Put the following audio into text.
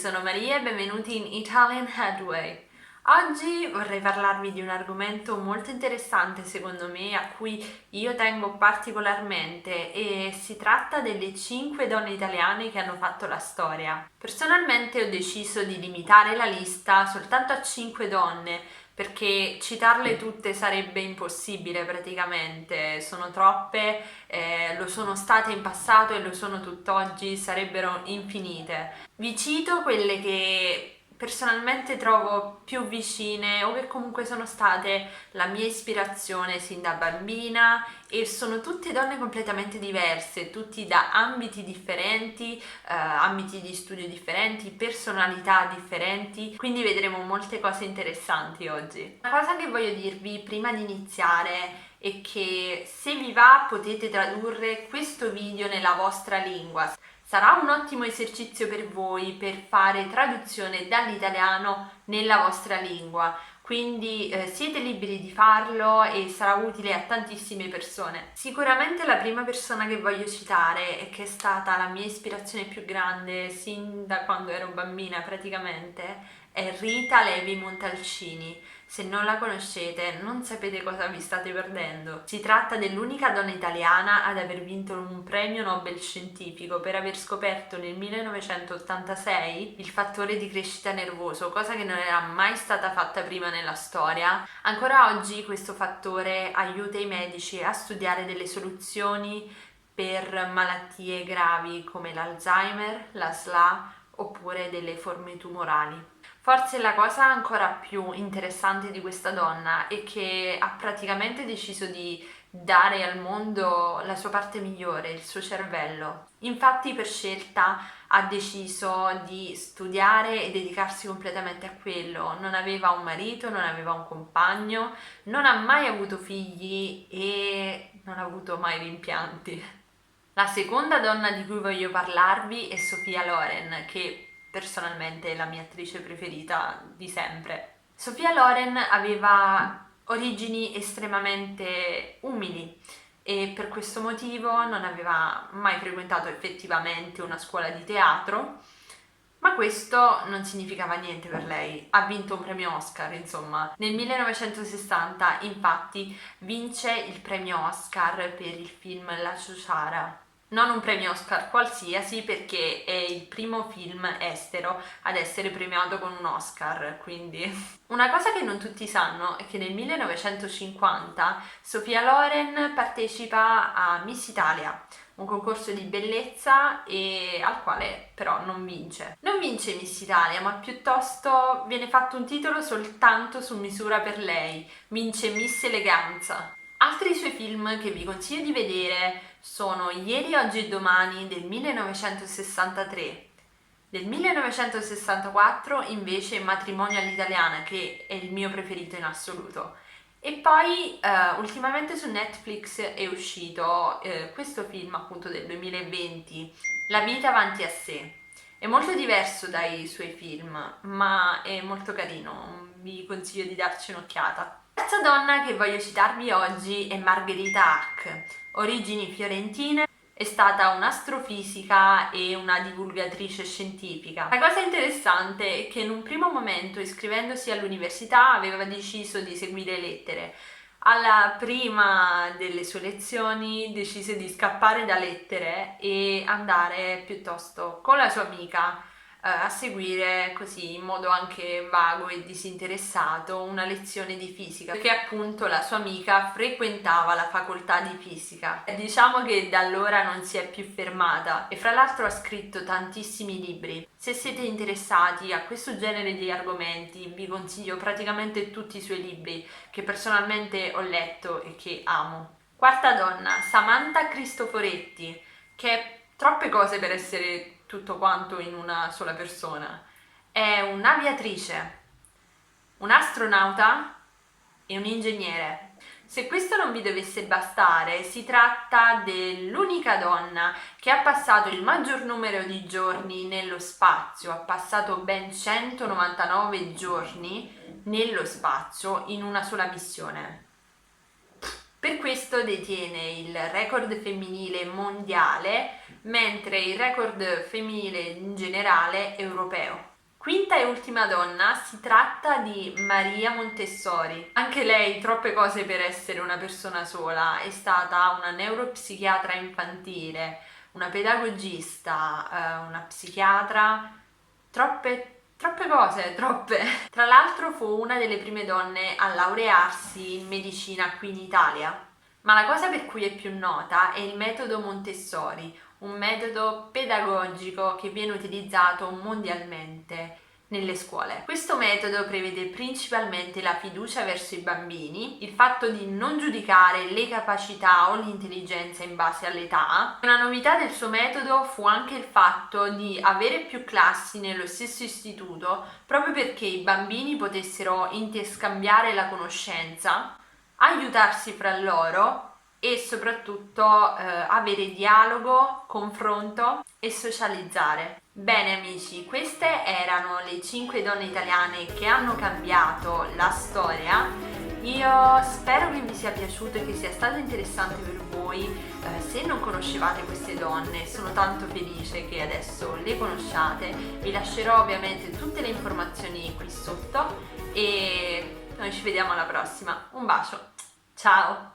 sono Maria e benvenuti in Italian Headway. Oggi vorrei parlarvi di un argomento molto interessante secondo me, a cui io tengo particolarmente, e si tratta delle 5 donne italiane che hanno fatto la storia. Personalmente ho deciso di limitare la lista soltanto a 5 donne, perché citarle tutte sarebbe impossibile praticamente, sono troppe, lo sono state in passato e lo sono tutt'oggi, sarebbero infinite. Vi cito quelle che personalmente trovo più vicine o che comunque sono state la mia ispirazione sin da bambina, e sono tutte donne completamente diverse, tutti da ambiti differenti, ambiti di studio differenti, personalità differenti, quindi vedremo molte cose interessanti oggi. Una cosa che voglio dirvi prima di iniziare è che se vi va potete tradurre questo video nella vostra lingua. Sarà un ottimo esercizio per voi per fare traduzione dall'italiano nella vostra lingua, quindi siete liberi di farlo e sarà utile a tantissime persone. Sicuramente la prima persona che voglio citare e che è stata la mia ispirazione più grande sin da quando ero bambina praticamente è Rita Levi Montalcini. Se non la conoscete, non sapete cosa vi state perdendo. Si tratta dell'unica donna italiana ad aver vinto un premio Nobel scientifico per aver scoperto nel 1986 il fattore di crescita nervoso, cosa che non era mai stata fatta prima nella storia. Ancora oggi questo fattore aiuta i medici a studiare delle soluzioni per malattie gravi come l'Alzheimer, la SLA oppure delle forme tumorali. Forse la cosa ancora più interessante di questa donna è che ha praticamente deciso di dare al mondo la sua parte migliore, il suo cervello. Infatti per scelta ha deciso di studiare e dedicarsi completamente a quello. Non aveva un marito, non aveva un compagno, non ha mai avuto figli e non ha avuto mai rimpianti. La seconda donna di cui voglio parlarvi è Sophia Loren, che personalmente è la mia attrice preferita di sempre. Sophia Loren aveva origini estremamente umili e per questo motivo non aveva mai frequentato effettivamente una scuola di teatro, ma questo non significava niente per lei. Ha vinto un premio Oscar, insomma. Nel 1960, infatti, vince il premio Oscar per il film La Ciociara. Non un premio Oscar qualsiasi, perché è il primo film estero ad essere premiato con un Oscar, quindi... Una cosa che non tutti sanno è che nel 1950 Sophia Loren partecipa a Miss Italia, un concorso di bellezza e al quale però non vince. Non vince Miss Italia, ma piuttosto viene fatto un titolo soltanto su misura per lei. Vince Miss Eleganza. Altri suoi film che vi consiglio di vedere sono Ieri, Oggi e Domani del 1963. Del 1964 invece Matrimonio all'italiana, che è il mio preferito in assoluto. E poi ultimamente su Netflix è uscito questo film appunto del 2020, La vita avanti a sé. È molto diverso dai suoi film, ma è molto carino, vi consiglio di darci un'occhiata. La terza donna che voglio citarvi oggi è Margherita Hack, origini fiorentine. È stata un'astrofisica e una divulgatrice scientifica. La cosa interessante è che in un primo momento, iscrivendosi all'università, aveva deciso di seguire lettere. Alla prima delle sue lezioni decise di scappare da lettere e andare piuttosto con la sua amica a seguire, così in modo anche vago e disinteressato, una lezione di fisica, perché appunto la sua amica frequentava la facoltà di fisica. Diciamo che da allora non si è più fermata e fra l'altro ha scritto tantissimi libri. Se siete interessati a questo genere di argomenti vi consiglio praticamente tutti i suoi libri, che personalmente ho letto e che amo. Quarta donna, Samantha Cristoforetti, che è troppe cose per essere tutto quanto in una sola persona. È un'aviatrice, un astronauta e un ingegnere. Se questo non vi dovesse bastare, si tratta dell'unica donna che ha passato il maggior numero di giorni nello spazio, ha passato ben 199 giorni nello spazio in una sola missione. Per questo detiene il record femminile mondiale, mentre il record femminile in generale è europeo. Quinta e ultima donna, si tratta di Maria Montessori. Anche lei troppe cose per essere una persona sola, è stata una neuropsichiatra infantile, una pedagogista, una psichiatra, troppe cose, troppe. Tra l'altro fu una delle prime donne a laurearsi in medicina qui in Italia. Ma la cosa per cui è più nota è il metodo Montessori, un metodo pedagogico che viene utilizzato mondialmente nelle scuole. Questo metodo prevede principalmente la fiducia verso i bambini, il fatto di non giudicare le capacità o l'intelligenza in base all'età. Una novità del suo metodo fu anche il fatto di avere più classi nello stesso istituto, proprio perché i bambini potessero interscambiare la conoscenza, aiutarsi fra loro e soprattutto avere dialogo, confronto e socializzare. Bene amici, queste erano le 5 donne italiane che hanno cambiato la storia. Io spero che vi sia piaciuto e che sia stato interessante per voi. Se non conoscevate queste donne, sono tanto felice che adesso le conosciate. Vi lascerò ovviamente tutte le informazioni qui sotto e noi ci vediamo alla prossima. Un bacio, ciao!